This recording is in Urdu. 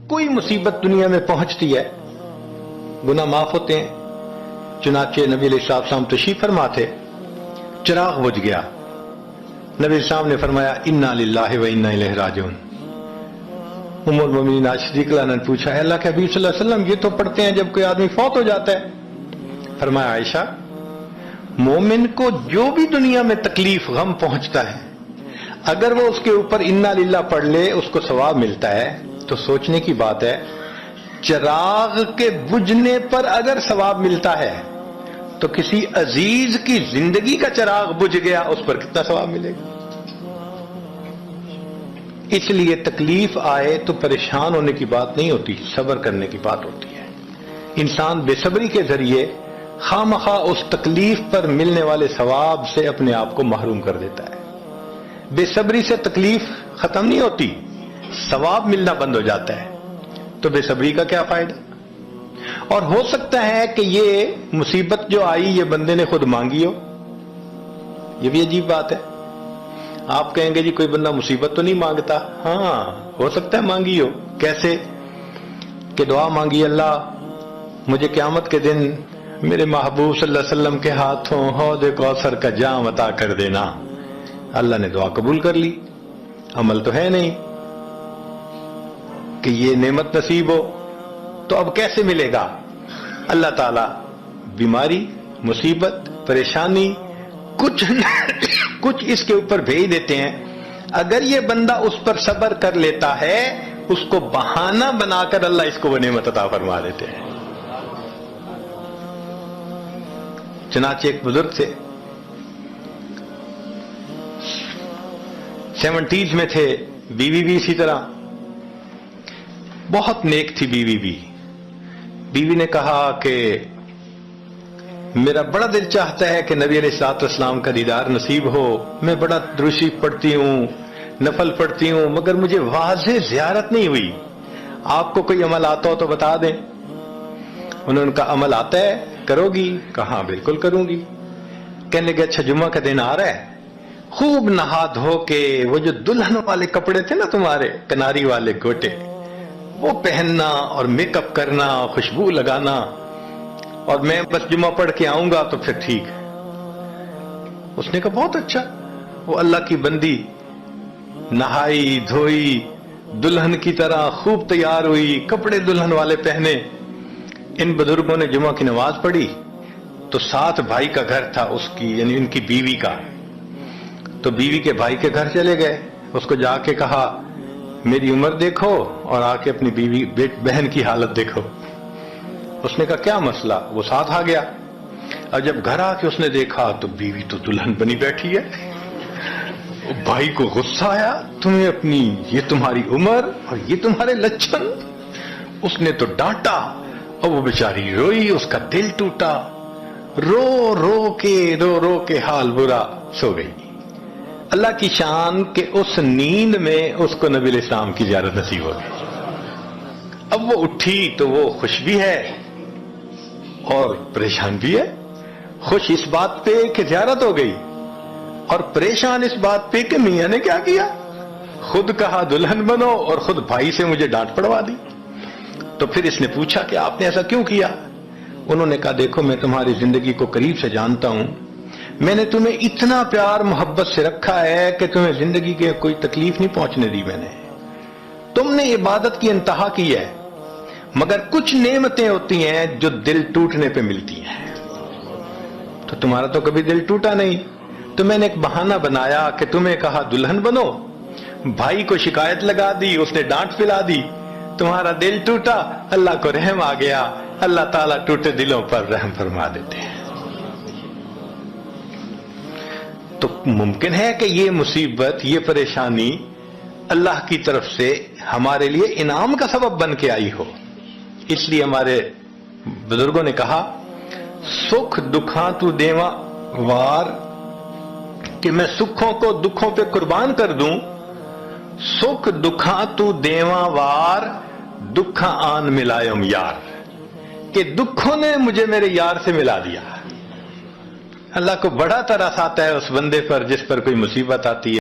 کوئی مصیبت دنیا میں پہنچتی ہے گناہ معاف ہوتے ہیں. چنانچہ نبی علیہ السلام تشریف فرما تھے, چراغ بجھ گیا. نبی علیہ السلام نے فرمایا انا للہ و انا الیہ راجعون. ام المومنین عائشہ صدیقہ رضی اللہ عنہا نے پوچھا اے اللہ کے حبیب صلی اللہ علیہ وسلم, یہ تو پڑھتے ہیں جب کوئی آدمی فوت ہو جاتا ہے. فرمایا عائشہ, مومن کو جو بھی دنیا میں تکلیف غم پہنچتا ہے اگر وہ اس کے اوپر انا للہ پڑھ لے اس کو ثواب ملتا ہے. تو سوچنے کی بات ہے, چراغ کے بجھنے پر اگر ثواب ملتا ہے تو کسی عزیز کی زندگی کا چراغ بجھ گیا اس پر کتنا ثواب ملے گا. اس لیے تکلیف آئے تو پریشان ہونے کی بات نہیں ہوتی, صبر کرنے کی بات ہوتی ہے. انسان بے صبری کے ذریعے خواہ اس تکلیف پر ملنے والے ثواب سے اپنے آپ کو محروم کر دیتا ہے. بے صبری سے تکلیف ختم نہیں ہوتی, ثواب ملنا بند ہو جاتا ہے. تو بے صبری کا کیا فائدہ؟ اور ہو سکتا ہے کہ یہ مصیبت جو آئی یہ بندے نے خود مانگی ہو. یہ بھی عجیب بات ہے. آپ کہیں گے جی کوئی بندہ مصیبت تو نہیں مانگتا. ہاں ہو سکتا ہے مانگی ہو. کیسے کہ دعا مانگی, اللہ مجھے قیامت کے دن میرے محبوب صلی اللہ علیہ وسلم کے ہاتھوں حوض کوثر کا جام عطا کر دینا. اللہ نے دعا قبول کر لی. عمل تو ہے نہیں کہ یہ نعمت نصیب ہو, تو اب کیسے ملے گا؟ اللہ تعالی بیماری, مصیبت, پریشانی کچھ اس کے اوپر بھیج دیتے ہیں. اگر یہ بندہ اس پر صبر کر لیتا ہے اس کو بہانہ بنا کر اللہ اس کو وہ نعمت عطا فرما دیتے ہیں. چنانچہ ایک بزرگ تھے, 70s میں تھے, بیوی بھی اسی طرح بہت نیک تھی. بیوی نے کہا کہ میرا بڑا دل چاہتا ہے کہ نبی علیہ الصلوۃ والسلام کا دیدار نصیب ہو. میں بڑا درود شریف پڑھتی ہوں, نفل پڑھتی ہوں, مگر مجھے واضح زیارت نہیں ہوئی. آپ کو کوئی عمل آتا ہو تو بتا دیں. انہوں نے کہا عمل آتا ہے, کرو گی؟ کہا بالکل کروں گی. کہنے لگے اچھا جمعہ کا دن آ رہا ہے, خوب نہا دھو کے وہ جو دلہن والے کپڑے تھے نا تمہارے, کناری والے گوٹے, وہ پہننا اور میک اپ کرنا, خوشبو لگانا, اور میں بس جمعہ پڑھ کے آؤں گا تو پھر ٹھیک ہے. اس نے کہا بہت اچھا. وہ اللہ کی بندی نہائی دھوئی, دلہن کی طرح خوب تیار ہوئی, کپڑے دلہن والے پہنے. ان بزرگوں نے جمعہ کی نماز پڑھی تو ساتھ بھائی کا گھر تھا اس کی, یعنی ان کی بیوی کا. تو بیوی کے بھائی کے گھر چلے گئے. اس کو جا کے کہا میری عمر دیکھو اور آ کے اپنی بیوی بہن کی حالت دیکھو. اس نے کہا کیا مسئلہ؟ وہ ساتھ آ گیا. اور جب گھر آ کے اس نے دیکھا تو بیوی تو دلہن بنی بیٹھی ہے. بھائی کو غصہ آیا, تمہیں اپنی یہ تمہاری عمر اور یہ تمہارے لچھن. اس نے تو ڈانٹا اور وہ بیچاری روئی, اس کا دل ٹوٹا, رو رو کے حال برا, سو گئی. اللہ کی شان کہ اس نیند میں اس کو نبی علیہ السلام کی زیارت نصیب ہو گئی. اب وہ اٹھی تو وہ خوش بھی ہے اور پریشان بھی ہے. خوش اس بات پہ کہ زیارت ہو گئی, اور پریشان اس بات پہ کہ میاں نے کیا کیا, خود کہا دلہن بنو اور خود بھائی سے مجھے ڈانٹ پڑوا دی. تو پھر اس نے پوچھا کہ آپ نے ایسا کیوں کیا؟ انہوں نے کہا دیکھو میں تمہاری زندگی کو قریب سے جانتا ہوں, میں نے تمہیں اتنا پیار محبت سے رکھا ہے کہ تمہیں زندگی کے کوئی تکلیف نہیں پہنچنے دی. میں نے, تم نے عبادت کی انتہا کی ہے, مگر کچھ نعمتیں ہوتی ہیں جو دل ٹوٹنے پہ ملتی ہیں. تو تمہارا تو کبھی دل ٹوٹا نہیں, تو میں نے ایک بہانہ بنایا کہ تمہیں کہا دلہن بنو, بھائی کو شکایت لگا دی, اس نے ڈانٹ پلا دی, تمہارا دل ٹوٹا, اللہ کو رحم آ گیا. اللہ تعالیٰ ٹوٹے دلوں پر رحم فرما دیتے ہیں. تو ممکن ہے کہ یہ مصیبت, یہ پریشانی اللہ کی طرف سے ہمارے لیے انعام کا سبب بن کے آئی ہو. اس لیے ہمارے بزرگوں نے کہا سکھ دکھاں تو دیواں وار, کہ میں سکھوں کو دکھوں پہ قربان کر دوں. سکھ دکھاں تو دیواں وار, دکھاں آن ملائم یار, کہ دکھوں نے مجھے میرے یار سے ملا دیا. اللہ کو بڑا ترس آتا ہے اس بندے پر جس پر کوئی مصیبت آتی ہے.